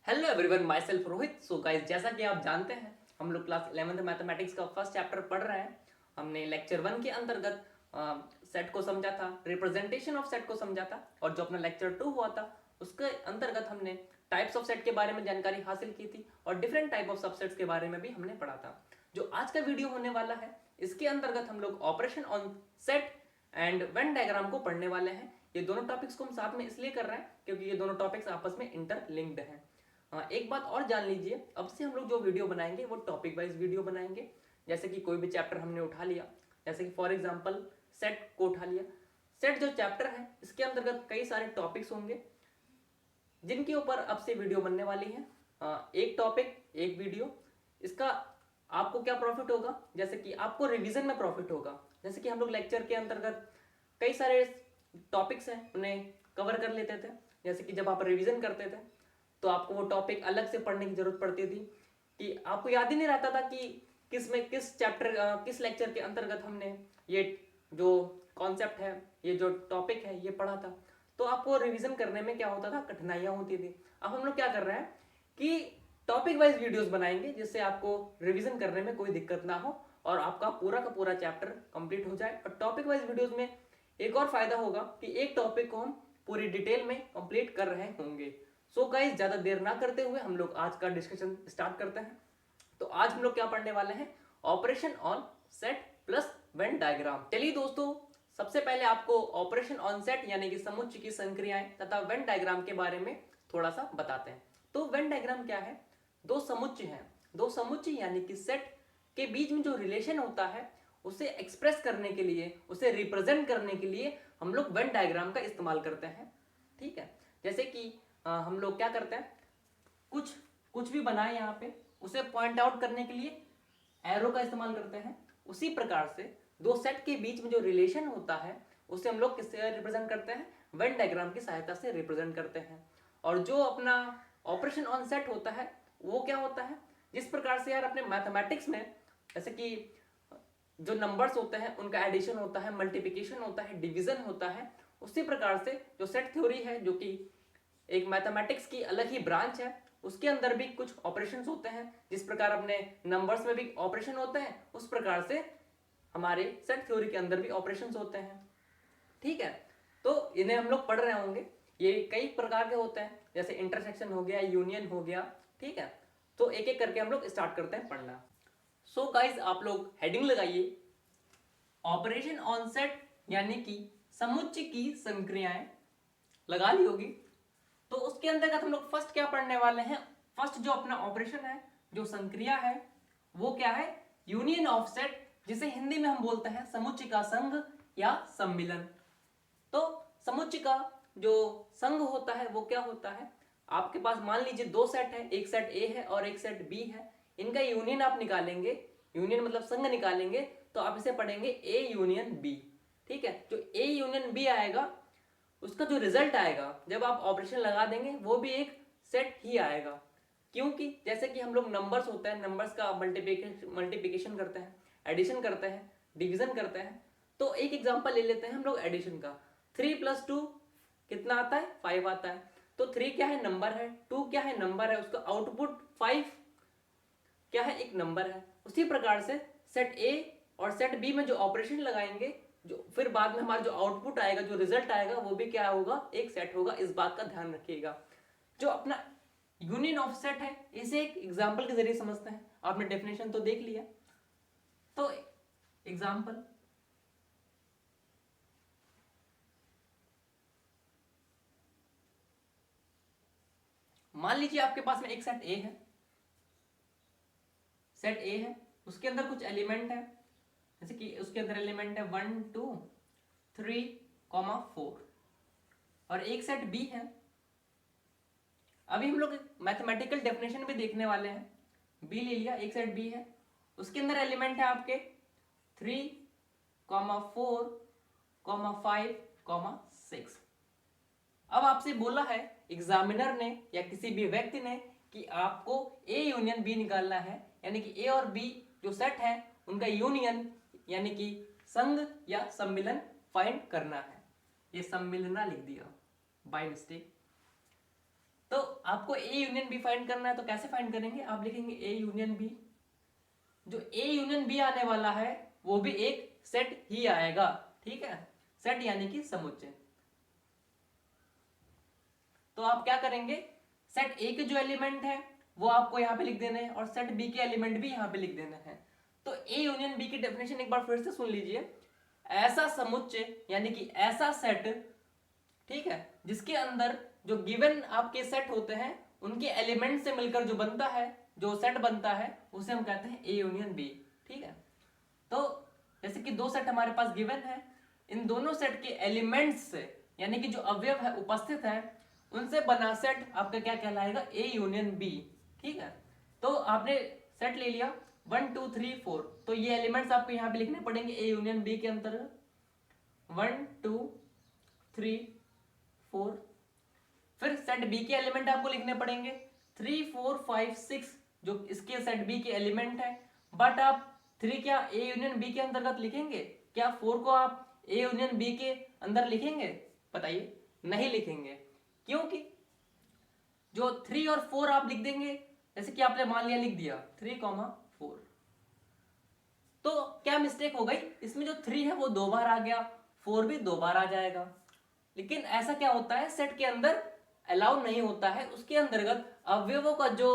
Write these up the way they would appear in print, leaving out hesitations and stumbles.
Hello everyone, my self Rohit. So guys, जैसा कि आप जानते हैं हम लोग क्लास 11th मैथमेटिक्स का फर्स्ट चैप्टर पढ़ रहे हैं। हमने लेक्चर 1 के अंतर्गत सेट को समझा था, रिप्रेजेंटेशन ऑफ सेट को समझा था, और जो अपना लेक्चर 2 हुआ था उसके अंतर्गत हमने टाइप्स ऑफ सेट के बारे में जानकारी हासिल की थी और डिफरेंट टाइप ऑफ सबसेट्स के बारे में भी हमने पढ़ा था। जो आज का वीडियो होने वाला है इसके अंतर्गत हम लोग operation on set and Venn diagram को पढ़ने वाले हैं। ये दोनों टॉपिक्स को हम साथ में इसलिए कर रहे हैं क्योंकि ये दोनों टॉपिक्स आपस में इंटरलिंक्ड हैं। एक बात और जान लीजिए, अब से हम लोग जो वीडियो बनाएंगे वो टॉपिक वाइज वीडियो बनाएंगे। जैसे कि कोई भी चैप्टर हमने उठा लिया, जैसे कि फॉर एग्जांपल सेट को उठा लिया। सेट जो चैप्टर है इसके अंतर्गत कई सारे टॉपिक्स होंगे जिनके ऊपर अब से वीडियो बनने वाली है। एक टॉपिक एक वीडियो। इसका आपको क्या प्रॉफिट होगा, जैसे कि आपको रिवीजन में प्रॉफिट होगा। जैसे कि हम लोग लेक्चर के अंतर्गत कई सारे टॉपिक्स हैं उन्हें कवर कर लेते थे। जैसे कि जब आप रिवीजन करते थे तो आपको वो टॉपिक अलग से पढ़ने की जरूरत पड़ती थी कि आपको याद ही नहीं रहता था कि किस चैप्टर किस लेक्चर के अंतर्गत हमने ये जो कॉन्सेप्ट है, ये जो टॉपिक है ये पढ़ा था। तो आपको रिवीजन करने में क्या होता था, कठिनाइयां होती थी। अब हम लोग क्या कर रहे हैं कि टॉपिक वाइज वीडियोस बनाएंगे जिससे आपको रिवीजन करने में कोई दिक्कत ना हो और आपका पूरा का पूरा चैप्टर कंप्लीट हो जाए। और टॉपिक वाइज वीडियोस में एक और फायदा होगा कि एक टॉपिक को हम पूरी डिटेल में कंप्लीट कर रहे होंगे। सो गाइस, ज्यादा देर ना करते हुए हम लोग आज का डिस्कशन स्टार्ट करते हैं। तो आज हम लोग क्या पढ़ने वाले हैं, operation on set plus Venn diagram. चलिए दोस्तों, सबसे पहले आपको ऑपरेशन ऑन सेट यानी कि समुच्चय की संक्रियाएं तथा वेन डायग्राम के बारे में थोड़ा सा बताते हैं। तो वेन डायग्राम क्या है, दो समुच्चय हैं। दो समुच्चय यानी कि सेट के बीच में जो रिलेशन होता है उसे एक्सप्रेस करने के लिए, उसे रिप्रेजेंट करने के लिए हम लोग वेन डायग्राम का इस्तेमाल करते हैं। ठीक है, जैसे कि हम लोग क्या करते हैं, कुछ कुछ भी बनाए यहाँ पे उसे पॉइंट आउट करने के लिए एरो का इस्तेमाल करते हैं। उसी प्रकार से दो सेट के बीच में जो रिलेशन होता है उसे हम लोग किससे रिप्रेजेंट करते हैं, वेन डायग्राम की सहायता से रिप्रेजेंट करते हैं। और जो अपना ऑपरेशन ऑन सेट होता है वो क्या होता है, जिस प्रकार से यार अपने मैथमेटिक्स में जैसे कि जो नंबर्स होते हैं उनका एडिशन होता है, मल्टीप्लिकेशन होता है, डिवीजन होता है, उसी प्रकार से जो सेट थ्योरी है जो कि एक मैथमेटिक्स की अलग ही ब्रांच है, उसके अंदर भी कुछ ऑपरेशंस होते हैं। जिस प्रकार अपने नंबर्स में भी ऑपरेशन होते हैं उस प्रकार से हमारे सेट थ्योरी के अंदर भी ऑपरेशंस होते हैं। ठीक है, तो इन्हें हम लोग पढ़ रहे होंगे। ये कई प्रकार के होते हैं, जैसे इंटरसेक्शन हो गया, यूनियन हो गया। ठीक है, तो एक एक करके हम लोग स्टार्ट करते हैं पढ़ना। सो गाइस, आप लोग हेडिंग लगाइए, ऑपरेशन ऑन सेट यानी कि समुच्चय की संक्रियाएं। लगा ली होगी। तो उसके अंतर्गत हम लोग फर्स्ट क्या पढ़ने वाले हैं, फर्स्ट जो अपना ऑपरेशन है, जो संक्रिया है, वो क्या है, यूनियन ऑफ सेट, जिसे हिंदी में हम बोलते हैं समुच्चय का संघ या सम्मिलन। तो समुच्चय का जो संघ होता है वो क्या होता है, आपके पास मान लीजिए दो सेट है, एक सेट ए है और एक सेट बी है। इनका यूनियन आप निकालेंगे, यूनियन मतलब संघ निकालेंगे, तो आप इसे पढ़ेंगे ए यूनियन बी। ठीक है, जो ए यूनियन बी आएगा उसका जो रिजल्ट आएगा जब आप ऑपरेशन लगा देंगे वो भी एक सेट ही आएगा। क्योंकि जैसे कि हम लोग नंबर्स होते हैं, नंबर्स का मल्टीप्लिकेशन करते हैं, एडिशन करते हैं, डिवीजन करते हैं। तो एक एग्जांपल ले लेते हैं हम लोग एडिशन का। 3+2 कितना आता है, 5 आता है। तो 3 क्या है, नंबर है, 2 क्या है, नंबर है, उसका आउटपुट 5 क्या है, एक नंबर है। उसी प्रकार से सेट ए और सेट बी में जो ऑपरेशन लगाएंगे, जो फिर बाद में हमारा जो आउटपुट आएगा, जो रिजल्ट आएगा, वो भी क्या होगा, एक सेट होगा। इस बात का ध्यान रखिएगा। जो अपना यूनियन ऑफ सेट है इसे एक एग्जांपल के जरिए समझते हैं। आपने डेफिनेशन तो देख लिया, तो एग्जांपल, मान लीजिए आपके पास में एक सेट ए है, सेट ए है, उसके अंदर कुछ एलिमेंट है, जैसे कि उसके अंदर एलिमेंट है 1 2 3 4, और एक सेट बी है। अभी हम लोग मैथमेटिकल डेफिनेशन भी देखने वाले हैं। बी ले लिया, एक सेट बी है, उसके अंदर एलिमेंट है आपके 3 4 5 6। अब आपसे बोला है एग्जामिनर ने या किसी भी व्यक्ति ने कि आपको ए यूनियन बी निकालना है, यानी कि ए और बी जो सेट है उनका यूनियन यानी कि संघ या सम्मिलन फाइंड करना है। ये सम्मिलना लिख दिया बाय मिस्टेक। तो आपको ए यूनियन बी फाइंड करना है, तो कैसे फाइंड करेंगे? आप लिखेंगे ए यूनियन बी। जो ए यूनियन बी आने वाला है वो भी एक सेट ही आएगा, ठीक है, सेट यानी कि समुच्चय। तो आप क्या करेंगे, सेट ए के जो एलिमेंट है वो आपको यहाँ पे लिख देने हैं और सेट बी के एलिमेंट भी यहाँ पे लिख देने हैं। तो ए यूनियन बी की डेफिनेशन एक बार फिर से सुन लीजिए। ऐसा समुच्चय यानी कि ऐसा सेट, ठीक है, जिसके अंदर जो गिवन आपके सेट होते हैं उनके एलिमेंट से मिलकर जो बनता है, जो सेट बनता है, उसे हम कहते हैं ए यूनियन बी, ठीक है। तो जैसे कि दो सेट हमारे पास गिवन है, इन दोनों सेट के एलिमेंट्स से यानी कि जो अवयव है उपस्थित है उनसे बना सेट आपका क्या कहलाएगा? ए यूनियन बी, ठीक है। तो आपने सेट ले लिया 1 2 3 4, तो ये एलिमेंट्स आपको यहाँ पे लिखने पड़ेंगे ए यूनियन बी के अंतर्गत 1 2 3 4। फिर सेट बी के एलिमेंट आपको लिखने पड़ेंगे 3 4 5 6, जो इसके सेट बी के एलिमेंट है। बट आप 3 क्या ए यूनियन बी के अंतर्गत लिखेंगे? क्या 4 को आप ए यूनियन बी के अंदर लिखेंगे? बताइए, नहीं लिखेंगे। क्योंकि जो 3 और 4 आप लिख देंगे, जैसे कि आपने मान लिया लिख दिया 3, 4, तो क्या मिस्टेक हो गई? इसमें जो 3 है वो 2 बार आ गया, 4 भी 2 बार आ जाएगा। लेकिन ऐसा क्या होता है, सेट के अंदर अलाउड नहीं होता है, उसके अंतर्गत अवयवों का जो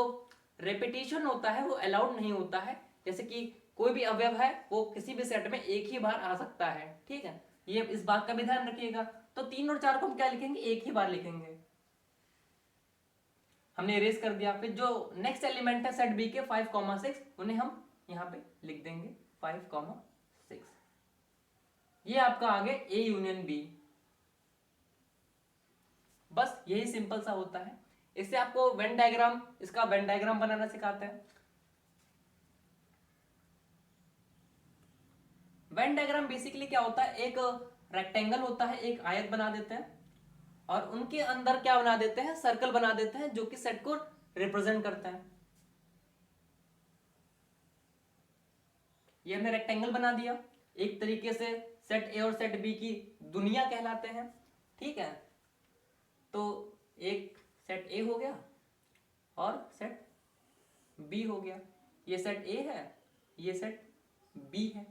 रेपिटेशन होता है वो अलाउड नहीं होता है। जैसे कि कोई भी अवयव है वो किसी भी सेट में एक ही बार आ सकता है, ठीक है, ये इस बात का भी ध्यान रखिएगा। तो 3 और 4 को हम क्या लिखेंगे? एक ही बार लिखेंगे। हमने इरेज कर दिया। फिर जो नेक्स्ट एलिमेंट है सेट बी के 5, 6, उन्हें हम यहाँ पे लिख देंगे 5, 6। ये आपका आगे ए यूनियन बी। बस यही सिंपल सा होता है। इससे आपको वेन डायग्राम, इसका वेन डायग्राम बनाना सिखाते हैं। वेन डायग्राम बेसिकली क्या होता है, एक रेक्टेंगल होता है, एक आयत बना देते हैं और उनके अंदर क्या बना देते हैं? सर्कल बना देते हैं जो कि सेट को रिप्रेजेंट करते हैं। ये हमने रेक्टेंगल बना दिया, एक तरीके से सेट ए और सेट बी की दुनिया कहलाते हैं, ठीक है। तो एक सेट ए हो गया और सेट बी हो गया। ये सेट ए है, ये सेट बी है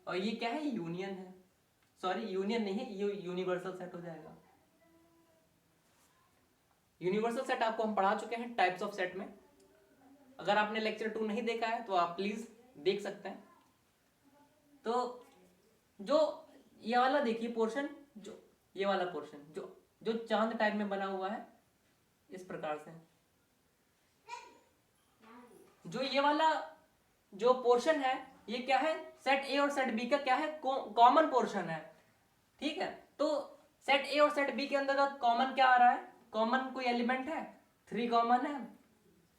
और ये क्या है? यूनियन है। सॉरी, यूनियन नहीं है, ये यूनिवर्सल सेट हो जाएगा। यूनिवर्सल सेट आपको हम पढ़ा चुके हैं टाइप्स ऑफ सेट में। अगर आपने लेक्चर 2 नहीं देखा है तो आप प्लीज देख सकते हैं। तो जो ये वाला देखिए पोर्शन, जो ये वाला पोर्शन जो जो चांद टाइप में बना हुआ है इस प्रकार से, जो ये वाला जो पोर्शन है ये क्या है? सेट ए और सेट बी का क्या है? कॉमन पोर्शन है, ठीक है। तो सेट ए और सेट बी के अंदर कॉमन क्या आ रहा है? कॉमन कोई एलिमेंट है? 3 कॉमन है,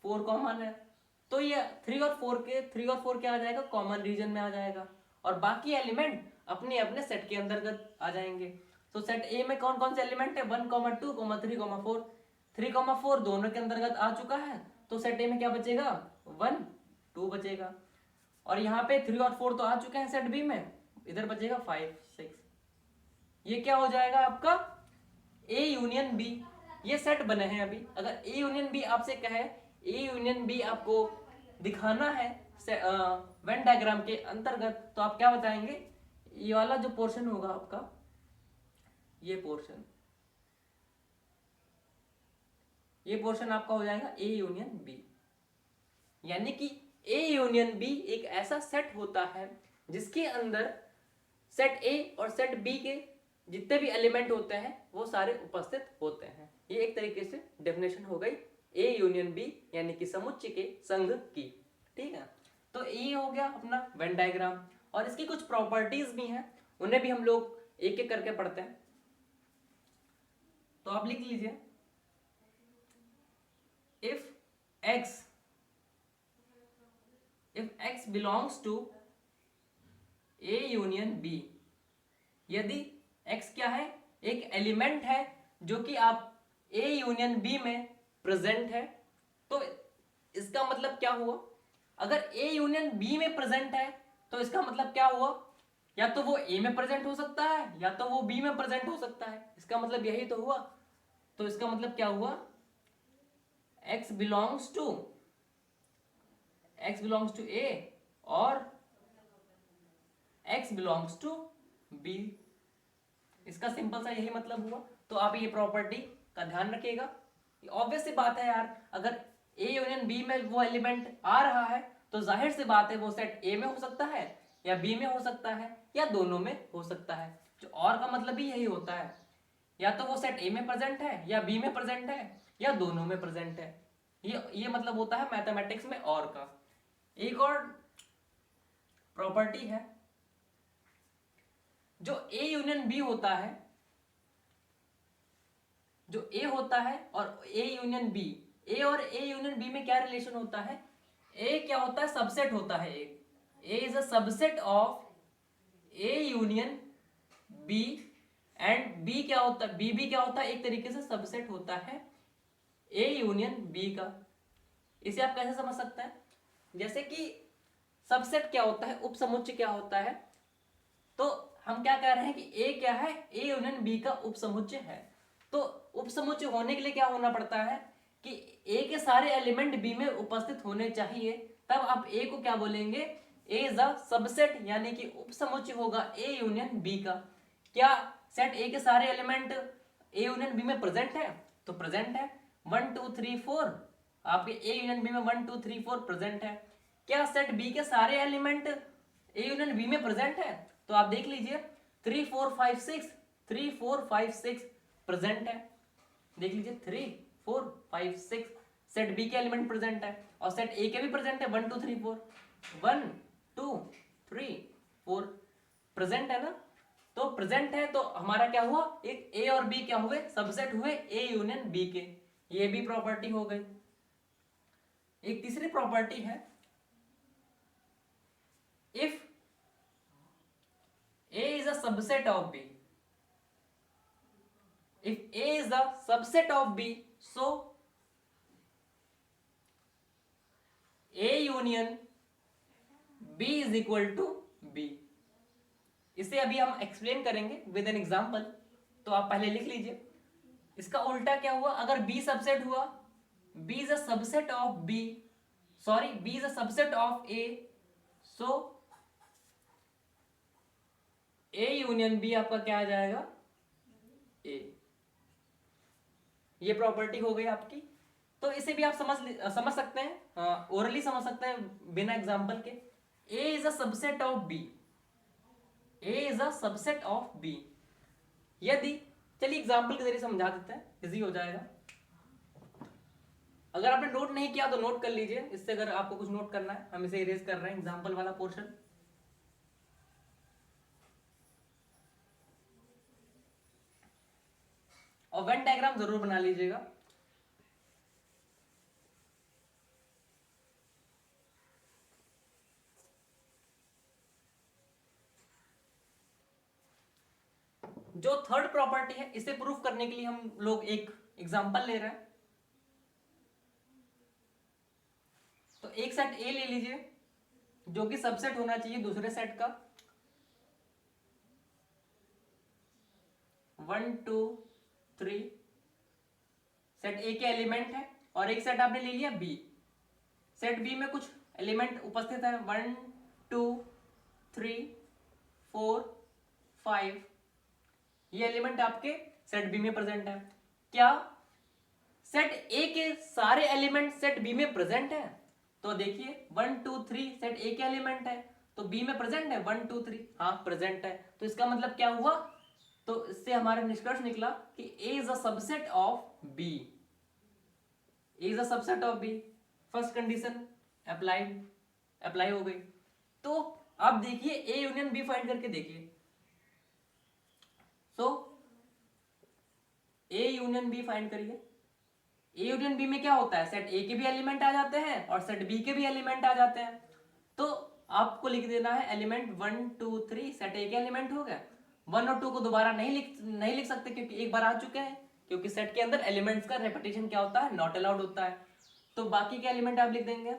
4 कॉमन है। तो ये 3 और 4 क्या आ जाएगा? कॉमन रीजन में आ जाएगा और बाकी एलिमेंट अपने अपने सेट के अंतर्गत आ जाएंगे। तो सेट ए में कौन कौन से एलिमेंट है? 1, 2, 3, 4। 3, 4 दोनों के अंतर्गत आ चुका है, तो सेट ए में क्या बचेगा? 1, 2 बचेगा। और यहाँ पे 3 और 4 तो आ चुके हैं सेट बी में, इधर बचेगा 5, 6। ये क्या हो जाएगा आपका? A union B. ये सेट बने हैं अभी। अगर ए यूनियन बी आपसे कहे, ए यूनियन बी आपको दिखाना है वेन डायग्राम के अंतर्गत, तो आप क्या बताएंगे? ये वाला जो पोर्शन होगा आपका, ये पोर्शन आपका हो जाएगा ए यूनियन बी। यानी कि ए यूनियन बी एक ऐसा सेट होता है जिसके अंदर सेट ए और सेट बी के जितने भी एलिमेंट होते हैं वो सारे उपस्थित होते हैं। ये एक तरीके से डेफिनेशन हो गई ए यूनियन बी यानी कि समुच्चय के संघ की, ठीक है। तो ये हो गया अपना वेन डायग्राम और इसकी कुछ प्रॉपर्टीज भी हैं, उन्हें भी हम लोग एक एक करके पढ़ते हैं। तो आप लिख लीजिए, if x belongs to A union B, यदि x क्या है? एक एलिमेंट है जो कि आप A यूनियन B में प्रेजेंट है। तो इसका मतलब क्या हुआ? अगर A यूनियन B में प्रेजेंट है तो इसका मतलब क्या हुआ? या तो वो A में प्रेजेंट हो सकता है या तो वो B में प्रेजेंट हो सकता है। इसका मतलब यही तो हुआ। तो इसका मतलब क्या हुआ? x बिलोंग्स टू ए और x बिलोंग्स टू बी। इसका सिंपल सा यही मतलब हुआ। तो आप ये प्रॉपर्टी का ध्यान रखिएगा। ऑब्वियस सी बात है यार, अगर ए यूनियन बी में वो एलिमेंट आ रहा है तो जाहिर सी बात है वो सेट ए में हो सकता है या बी में हो सकता है या दोनों में हो सकता है। जो और का मतलब भी यही होता है, या तो वो सेट ए में प्रेजेंट है या बी में प्रेजेंट है या दोनों में प्रेजेंट है। ये मतलब होता है मैथमेटिक्स में और का। एक और प्रॉपर्टी है, जो ए यूनियन बी होता है, जो ए होता है और ए यूनियन बी, ए और ए यूनियन बी में क्या रिलेशन होता है? ए क्या होता है? सबसेट होता है। A is a subset of A union B and B क्या होता है? बी भी क्या होता है? एक तरीके से सबसेट होता है ए यूनियन बी का। इसे आप कैसे समझ सकते हैं? जैसे कि सबसेट क्या होता है, उपसमुच्चय क्या होता है, तो हम क्या कह रहे हैं कि ए क्या है? ए यूनियन बी का उपसमुच्चय है। तो उपसमुच्चय होने के लिए क्या होना पड़ता है कि ए के सारे एलिमेंट बी में उपस्थित होने चाहिए, तब आप ए को क्या बोलेंगे? ए इज अ सबसेट, यानी कि उपसमुच्चय होगा ए यूनियन बी का। क्या सेट ए के सारे एलिमेंट ए यूनियन बी में प्रेजेंट है? तो प्रेजेंट है, 1 2 3 4 आपके ए यूनियन बी में 1 2 3 4 प्रेजेंट है। क्या सेट बी के सारे एलिमेंट ए यूनियन बी में प्रेजेंट है? तो आप देख लीजिए 3 4 5 6 3 4 5 6 प्रेजेंट है। देख लीजिए 3 4 5 6 सेट बी के एलिमेंट प्रेजेंट है और सेट ए के भी प्रेजेंट है 1 2 3 4 1 2 3 4 प्रेजेंट है ना। तो प्रेजेंट है तो हमारा क्या हुआ? एक ए और बी क्या हुए? सबसेट हुए ए यूनियन बी के। ये भी प्रॉपर्टी हो गई। एक तीसरी प्रॉपर्टी है, if A is a subset of B, if A is a subset of B, so A union B is equal to B। इसे अभी हम एक्सप्लेन करेंगे विद एन एग्जांपल, तो आप पहले लिख लीजिए। इसका उल्टा क्या हुआ? अगर B सबसेट हुआ, B is a subset of B, sorry B is a subset of A, so A union B आपका क्या आ जाएगा? A। ये प्रॉपर्टी हो गई आपकी। तो इसे भी आप समझ सकते हैं, ओरली समझ सकते हैं बिना एग्जांपल के। A is a subset of B, A is a subset of B। यदि, चलिए एग्जांपल के जरिए समझा देते हैं, इजी हो जाएगा। अगर आपने नोट नहीं किया तो नोट कर लीजिए, इससे अगर आपको कुछ नोट करना है, हम इसे इरेज कर रहे हैं एग्जांपल वाला पोर्शन। और वेन डायग्राम जरूर बना लीजिएगा। जो थर्ड प्रॉपर्टी है, इसे प्रूफ करने के लिए हम लोग एक एग्जांपल ले रहे हैं। तो एक सेट ए ले लीजिए जो कि सबसेट होना चाहिए दूसरे सेट का, 1 2 3 सेट ए के एलिमेंट है, और एक सेट आपने ले लिया बी। सेट बी में कुछ एलिमेंट उपस्थित है 1 2 3 4 5, ये एलिमेंट आपके सेट बी में प्रेजेंट है। क्या सेट ए के सारे एलिमेंट सेट बी में प्रेजेंट है? तो देखिए 1 2 3 सेट ए के एलिमेंट है तो बी में प्रेजेंट है 1 2 3, हाँ प्रेजेंट है। तो इसका मतलब क्या हुआ? तो इससे हमारा निष्कर्ष निकला कि A is a subset of B. A is a subset of B, first condition apply हो गई। तो अब देखिए ए यूनियन बी फाइंड करके देखिए। सो ए यूनियन बी फाइंड करिए। ए यूनियन बी में क्या होता है? सेट ए के भी एलिमेंट आ जाते हैं और सेट बी के भी एलिमेंट आ जाते हैं। तो आपको लिख देना है एलिमेंट 1 2 3 सेट ए के एलिमेंट हो गए। 1 और 2 को दोबारा नहीं लिख सकते क्योंकि एक बार आ चुके हैं, क्योंकि सेट के अंदर एलिमेंट्स का रेपिटेशन क्या होता है? नॉट अलाउड होता है। तो बाकी के एलिमेंट आप लिख देंगे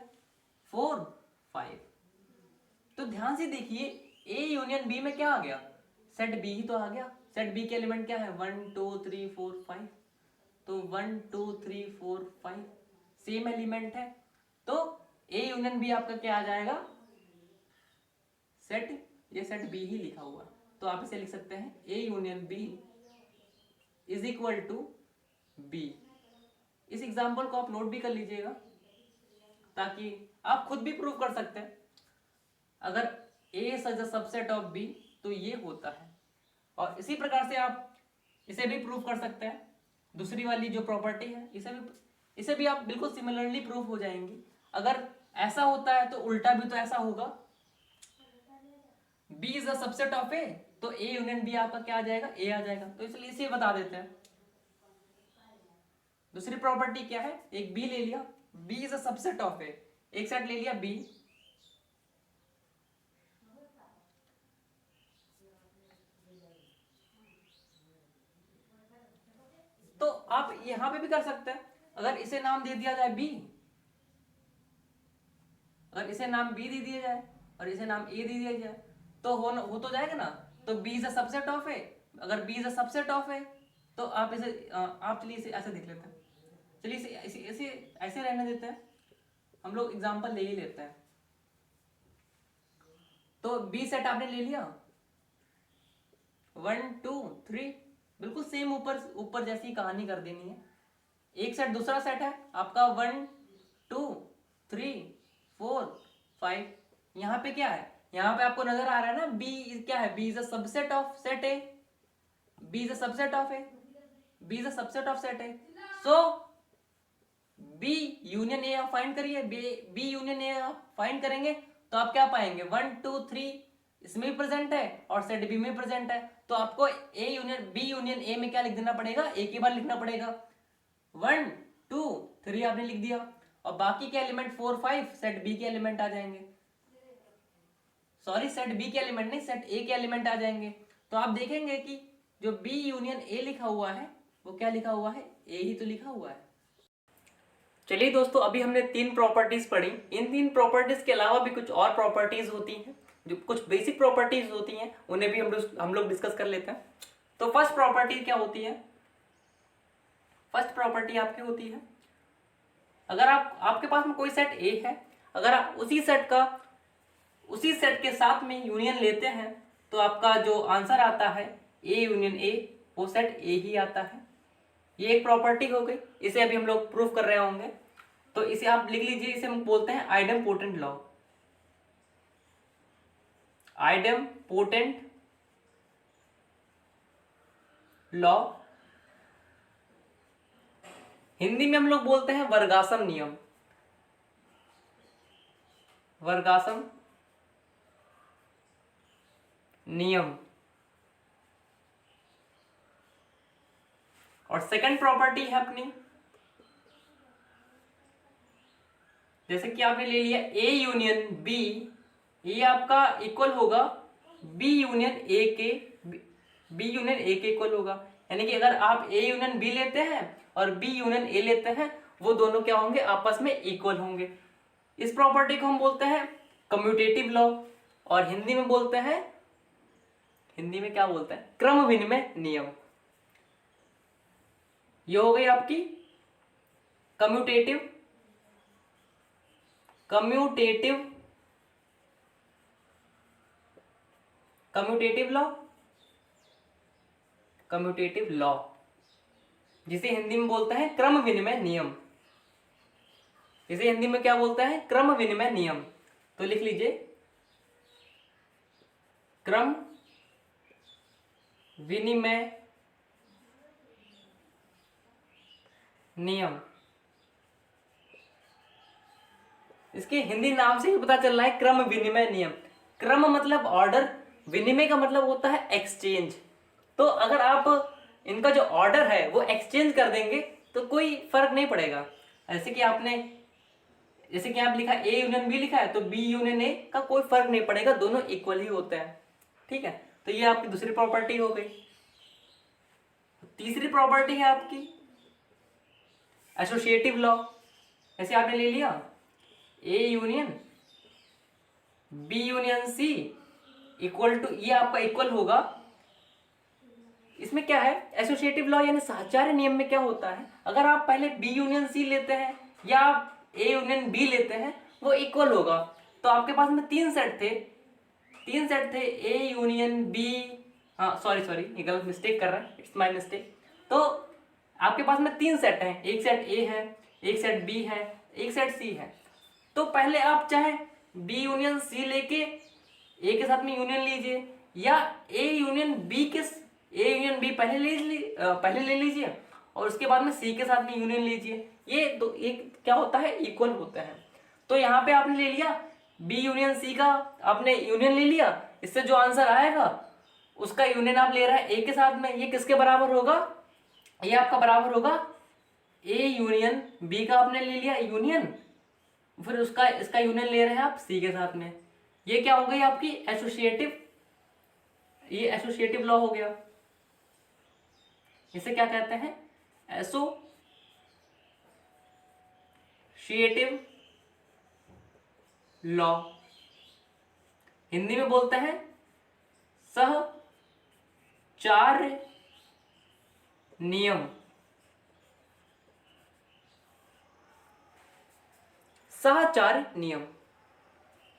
4 5। तो ध्यान से देखिए ए यूनियन बी में क्या आ गया? सेट बी ही तो आ गया। सेट बी के एलिमेंट क्या है? 1 2 3 4 5। तो 1 2 3 4 5 सेम एलिमेंट है, तो ए यूनियन बी आपका क्या आ जाएगा, सेट, ये सेट बी ही लिखा हुआ, तो आप इसे लिख सकते हैं A union B is equal to B. इस एग्जाम्पल को आप नोट भी कर लीजिएगा ताकि आप खुद भी प्रूव कर सकते हैं। अगर A is a subset of B तो ये होता है, और इसी प्रकार से आप इसे भी प्रूव कर सकते हैं। दूसरी वाली जो प्रॉपर्टी है इसे भी आप बिल्कुल सिमिलरली प्रूव हो जाएंगी। अगर ऐसा होता है तो उल्टा भी तो ऐसा होगा, B is a subset of A तो A यूनियन B आपका क्या आ जाएगा, A आ जाएगा। तो इसलिए इसे बता देते हैं। दूसरी प्रॉपर्टी क्या है, एक B ले लिया, B is a subset of A, एक सेट ले लिया B, तो आप यहां पे भी कर सकते हैं। अगर इसे नाम दे दिया जाए B, अगर इसे नाम B दे दिया जाए और इसे नाम A दे दिया जाए तो हो तो जाएगा ना। तो B is a subset of A, अगर B is a subset of A तो आप इसे आप चलिए इसे ऐसे देख लेते हैं, चलिए इसे ऐसे ऐसे रहने देते हैं, हम लोग एग्जांपल ले ही लेते हैं। तो B सेट आपने ले लिया 1 2 3, बिल्कुल सेम ऊपर ऊपर जैसी कहानी कर देनी है। एक सेट दूसरा सेट है आपका 1 2 3 4 5, यहाँ पे क्या है, यहाँ पे आपको नजर आ रहा है ना B क्या है, B is a subset of set A, B is a subset of A, B is a subset of set A। So B union A आप फाइंड करिए, B यूनियन A आप फाइंड करेंगे तो आप क्या पाएंगे, 1 2 3 इसमें भी प्रेजेंट है और सेट B में प्रेजेंट है, तो आपको A union B union A में क्या लिख देना पड़ेगा, एक ही बार लिखना पड़ेगा। 1 2 3 आपने लिख दिया और बाकी के एलिमेंट 4 5 सेट B के एलिमेंट आ जाएंगे, सॉरी सेट B के एलिमेंट नहीं, सेट A के एलिमेंट आ जाएंगे। तो आप देखेंगे कि जो B यूनियन A लिखा हुआ है वो क्या लिखा हुआ है, A ही तो लिखा हुआ है। चलिए दोस्तों, अभी हमने 3 प्रॉपर्टीज पढ़ी। इन 3 प्रॉपर्टीज के अलावा भी कुछ और प्रॉपर्टीज होती हैं, जो कुछ बेसिक प्रॉपर्टीज होती हैं, उन्हें भी हम लोग डिस्कस कर लेते हैं। तो फर्स्ट प्रॉपर्टी क्या होती है, फर्स्ट प्रॉपर्टी आपकी होती है, अगर आपके पास में कोई सेट A है, अगर आप उसी सेट के साथ में यूनियन लेते हैं तो आपका जो आंसर आता है A यूनियन A, वो सेट A ही आता है। ये एक प्रॉपर्टी हो गई, इसे अभी हम लोग प्रूफ कर रहे होंगे, तो इसे आप लिख लीजिए, इसे हम बोलते हैं idempotent law. Idempotent law Hindi में हम लोग बोलते हैं वर्गासम नियम, वर्गासम नियम। और सेकंड प्रॉपर्टी है अपनी, जैसे कि आपने ले लिया A यूनियन B, ये आपका इक्वल होगा B यूनियन A के, B यूनियन A के इक्वल होगा। यानी कि अगर आप A यूनियन B लेते हैं और B यूनियन A लेते हैं, वो दोनों क्या होंगे, आपस में इक्वल होंगे। इस प्रॉपर्टी को हम बोलते हैं कम्यूटेटिव लॉ, और हिंदी में बोलते हैं, हिंदी में क्या बोलते हैं, क्रम विनिमय नियम। ये हो गई आपकी कम्यूटेटिव लॉ, जिसे हिंदी में बोलते हैं क्रम विनिमय नियम। इसे हिंदी में क्या बोलते हैं, क्रम विनिमय नियम। तो लिख लीजिए क्रम विनिमय नियम। इसके हिंदी नाम से ही पता चल रहा है क्रम विनिमय नियम। क्रम मतलब ऑर्डर, विनिमय का मतलब होता है एक्सचेंज। तो अगर आप इनका जो ऑर्डर है वो एक्सचेंज कर देंगे तो कोई फर्क नहीं पड़ेगा। जैसे कि आप लिखा A यूनियन B लिखा है, तो B यूनियन A का कोई फर्क नहीं पड़ेगा, दोनों इक्वल ही होते हैं। ठीक है, तो ये आपकी दूसरी प्रॉपर्टी हो गई। तीसरी प्रॉपर्टी है आपकी एसोसिएटिव लॉ। ऐसे आपने ले लिया A union B union C equal to, ये आपका इक्वल होगा, इसमें क्या है एसोसिएटिव लॉ यानी साहचर्य नियम में क्या होता है, अगर आप पहले B यूनियन C लेते हैं या आप ए यूनियन बी लेते हैं वो इक्वल होगा। तो आपके पास में तीन सेट थे ए यूनियन बी, हाँ सॉरी ये गलत मिस्टेक कर रहा है, इट्स माय मिस्टेक। तो आपके पास में तीन सेट हैं, एक सेट ए है, एक सेट बी है, एक सेट सी है। तो पहले आप चाहे बी यूनियन सी लेके ए के साथ में यूनियन लीजिए, या ए यूनियन बी पहले ले लीजिए और उसके बाद में सी के साथ में यूनियन लीजिए। ये क्या होता है, इक्वल होता है। तो यहाँ पे आपने ले लिया बी यूनियन सी का, आपने यूनियन ले लिया, इससे जो आंसर आएगा उसका यूनियन आप ले रहे हैं ए के साथ में, ये किसके बराबर होगा, ये आपका बराबर होगा ए यूनियन बी का आपने ले लिया यूनियन, फिर इसका यूनियन ले रहे हैं आप सी के साथ में। ये क्या हो गई आपकी एसोसिएटिव लॉ हो गया। इसे क्या कहते हैं, एसोसिएटिव लॉ। हिंदी में बोलते हैं सहचार्य नियम। सहचार्य नियम,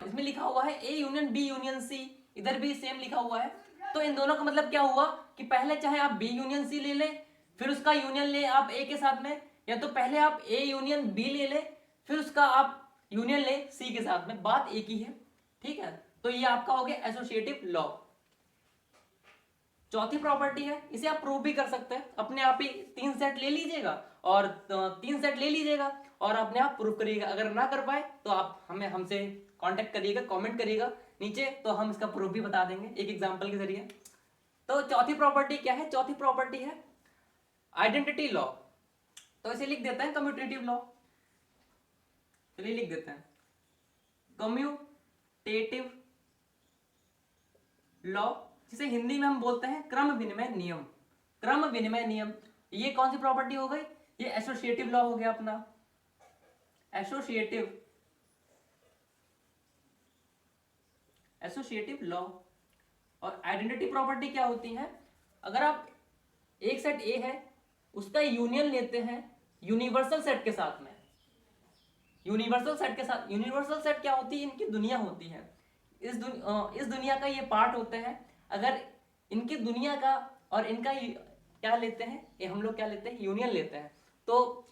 इसमें लिखा हुआ है A union B union C, इधर भी सेम लिखा हुआ है। तो इन दोनों का मतलब क्या हुआ कि पहले चाहे आप बी यूनियन सी ले लें फिर उसका यूनियन ले आप ए के साथ में, या तो पहले आप ए यूनियन बी ले लें फिर उसका आप यूनियन ले सी के साथ में, बात एक ही है, ठीक है। तो ये आपका हो गया एसोसिएटिव लॉ। चौथी प्रॉपर्टी है, इसे आप प्रूव भी कर सकते हैं, अपने आप ही तीन सेट ले लीजिएगा और अपने आप प्रूव करिएगा। अगर ना कर पाए तो आप हमसे कांटेक्ट करिएगा, कमेंट करिएगा नीचे, तो हम इसका प्रूफ भी बता देंगे एक एग्जांपल के जरिए। तो चौथी प्रॉपर्टी क्या है, चौथी प्रॉपर्टी है आइडेंटिटी लॉ। तो इसे लिख देते हैं कम्यूटेटिव लॉ, चलिए लिख देते हैं कम्यूटेटिव लॉ, जिसे हिंदी में हम बोलते हैं क्रम विनिमय नियम। क्रम विनिमय नियम, ये कौन सी प्रॉपर्टी हो गई, ये एसोसिएटिव लॉ हो गया अपना, एसोसिएटिव लॉ। और आइडेंटिटी प्रॉपर्टी क्या होती है, अगर आप एक सेट ए है उसका यूनियन लेते हैं यूनिवर्सल सेट के साथ में, यूनिवर्सल सेट क्या होती है, इनकी दुनिया होती है, इस दुनिया का ये पार्ट होते हैं। अगर इनकी दुनिया का और इनका क्या लेते हैं, ये हम लोग क्या लेते हैं, यूनियन लेते हैं, तो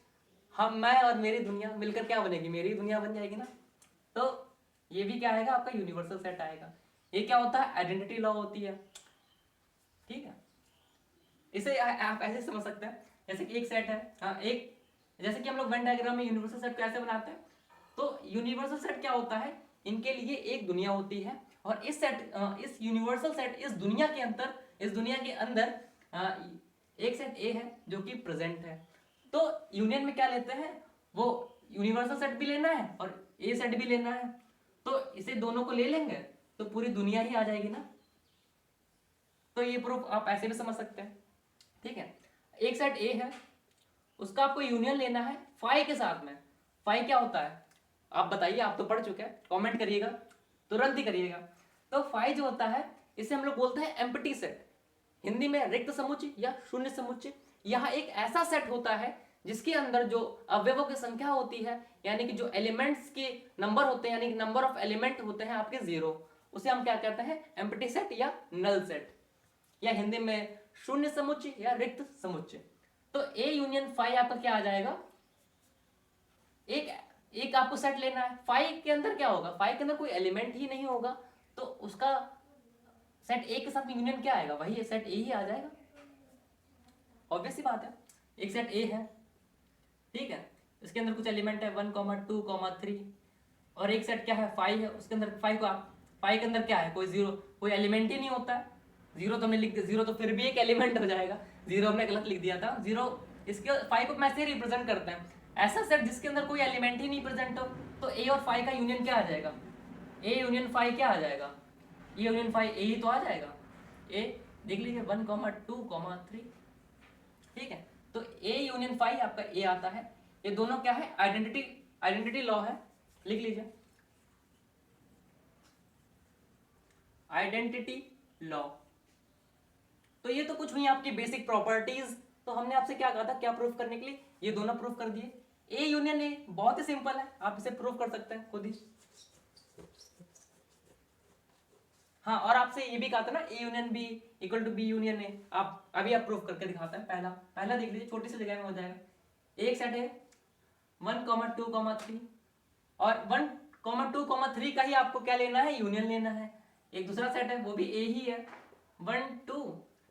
मैं और मेरी दुनिया मिलकर क्या बनेगी, मेरी दुनिया बन जाएगी ना। तो ये भी क्या आएगा, आपका यूनिवर्सल सेट आएगा। ये क्या होता है, आइडेंटिटी लॉ होती है, ठीक है। इसे आप ऐसे समझ सकते हैं, जैसे कि एक सेट है, जैसे कि हम लोग वेन डायग्राम में यूनिवर्सल सेट कैसे बनाते हैं, तो यूनिवर्सल सेट क्या होता है, इनके लिए एक दुनिया होती है, और इस यूनिवर्सल सेट इस दुनिया के अंदर एक सेट ए है जो कि प्रेजेंट है। तो यूनियन में क्या लेते हैं, वो यूनिवर्सल सेट भी लेना है और ए सेट भी लेना है, तो इसे दोनों को ले लेंगे तो पूरी दुनिया ही आ जाएगी ना। तो ये प्रूफ आप ऐसे भी समझ सकते हैं, ठीक है। एक सेट ए है, उसका आपको यूनियन लेना है फाई के साथ में। फाई क्या होता है आप बताइए, आप तो पढ़ चुके हैं, कमेंट करिएगा, तुरंत ही करिएगा। तो फाई जो होता है इसे हम लोग बोलते हैं एम्प्टी सेट, हिंदी में रिक्त समुच्चय या शून्य समुच्चय। यह एक ऐसा सेट होता है जिसके अंदर जो अवयवों की संख्या होती है, यानी कि जो एलिमेंट्स के नंबर होते हैं, यानी कि नंबर ऑफ एलिमेंट होते हैं आपके 0, उसे हम क्या कहते हैं, एम्प्टी सेट या नल सेट, या हिंदी में शून्य समुच्चय या रिक्त समुच्चय। तो ए यूनियन फाई आपका क्या आ जाएगा, एक आपको सेट लेना है, फाई के अंदर क्या होगा, फाई के अंदर कोई एलिमेंट ही नहीं होगा, तो उसका सेट ए के साथ में यूनियन क्या आएगा, वही सेट ए ही आ जाएगा, ऑब्वियस सी बात है। एक सेट ए है, ठीक है, इसके अंदर कुछ एलिमेंट है 1, 2, 3, और एक सेट क्या है फाई है, उसके अंदर फाई के अंदर क्या है, कोई एलिमेंट ही नहीं होता है। 0 तो हमने लिख दिया, 0 तो फिर भी एक एलिमेंट हो जाएगा, 0 हमने गलत लिख दिया था, 0 इसके फाई को मैसे रिप्रेजेंट करते हैं, ऐसा सेट जिसके अंदर कोई एलिमेंट ही नहीं प्रेजेंट हो। तो ए और फाई का यूनियन क्या आ जाएगा, ए यूनियन फाई क्या आ जाएगा, ए यूनियन फाई ए ही तो आ जाएगा। ए देख लीजिए 1, 2, 3, ठीक है। तो ए यूनियन फाई आपका ए आता है। ये दोनों क्या है, आइडेंटिटी लॉ है, लिख लीजिए आइडेंटिटी लॉ। तो ये तो कुछ हुई आपकी बेसिक प्रॉपर्टीज। तो हमने आपसे क्या कहा था, क्या प्रूफ करने के लिए, ये दोनों प्रूफ कर दिए, ए यूनियन ए बहुत ही सिंपल है, आप इसे प्रूव कर सकते हैं खुद ही। हाँ, और आपसे ये भी कहा था ना A union B equal to B union A, आप अभी आप प्रूव करके दिखाते हैं। पहला पहला देख लीजिए, छोटी सी जगह में हो जाएगा। एक सेट है 1,2,3 और 1,2,3 का ही आपको क्या लेना है, यूनियन लेना है। एक दूसरा सेट है वो भी ए ही है 1 2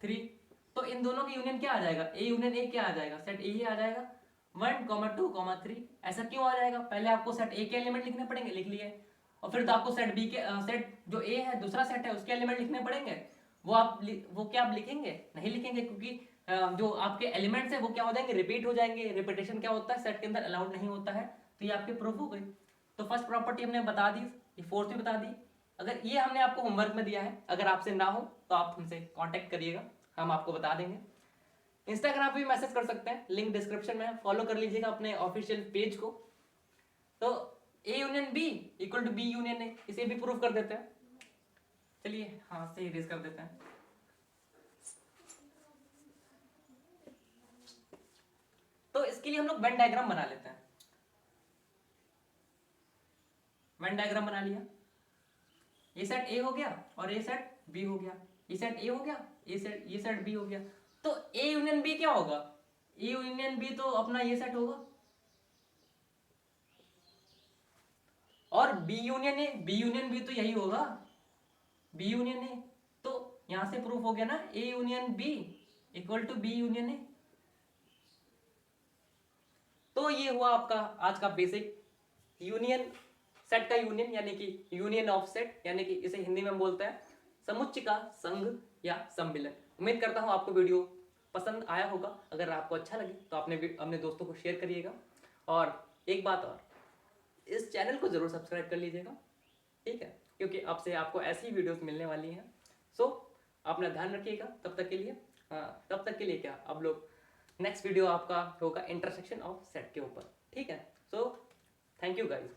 3, तो इन दोनों की यूनियन क्या आ जाएगा, ए यूनियन ए क्या आ जाएगा, सेट ए ही आ जाएगा 1,2,3। ऐसा क्यों आ जाएगा, पहले आपको सेट ए के एलिमेंट लिखने पड़ेंगे, लिख लिए, और फिर तो आपको सेट बी के सेट जो ए है दूसरा सेट है उसके एलिमेंट लिखने पड़ेंगे। वो क्या आप लिखेंगे, नहीं लिखेंगे, क्योंकि जो आपके एलिमेंट्स है वो क्या हो जाएंगे, रिपीट हो जाएंगे। रिपीटेशन क्या होता है, सेट के अंदर अलाउड नहीं होता है। तो ये आपकी प्रूफ हो गई। तो फर्स्ट प्रॉपर्टी हमने बता दी, ये फोर्थ भी बता दी। अगर ये हमने आपको होमवर्क में दिया है, अगर आपसे ना हो तो आप हमसे कांटेक्ट करिएगा, हम आपको बता देंगे। इंस्टाग्राम पे भी मैसेज कर सकते हैं, लिंक डिस्क्रिप्शन में है, फॉलो कर लीजिएगा अपने ऑफिशियल पेज को। तो A union B equal to B union A, इसे भी प्रूफ कर देते हैं। चलिए हाँ से इरेज कर देते हैं। तो इसके लिए हम लोग वेन डायग्राम बना लेते हैं। वेन डायग्राम बना लिया, ये सेट ए हो गया और ये सेट बी हो गया, ये सेट ए हो गया, ये सेट बी हो गया। तो ए यूनियन बी क्या होगा, ए यूनियन बी तो अपना ये सेट होगा, और B union A, B union B तो यही होगा, बी यूनियन ए। तो यहां से प्रूफ हो गया ना, A union B equal to B union A. तो ये हुआ आपका आज का बेसिक यूनियन, सेट का यूनियन यानी कि यूनियन ऑफ सेट, यानी कि इसे हिंदी में बोलते हैं समुच्चय का संघ या सम्मिलन। उम्मीद करता हूं आपको वीडियो पसंद आया होगा। अगर आपको अच्छा लगे तो अपने दोस्तों को शेयर करिएगा। और एक बात और, इस चैनल को जरूर सब्सक्राइब कर लीजिएगा, ठीक है, क्योंकि आपसे आपको ऐसी वीडियोस मिलने वाली हैं। सो अपना ध्यान रखिएगा। तब तक के लिए क्या, अब लोग नेक्स्ट वीडियो आपका होगा इंटरसेक्शन ऑफ सेट के ऊपर, ठीक है। So thank you guys.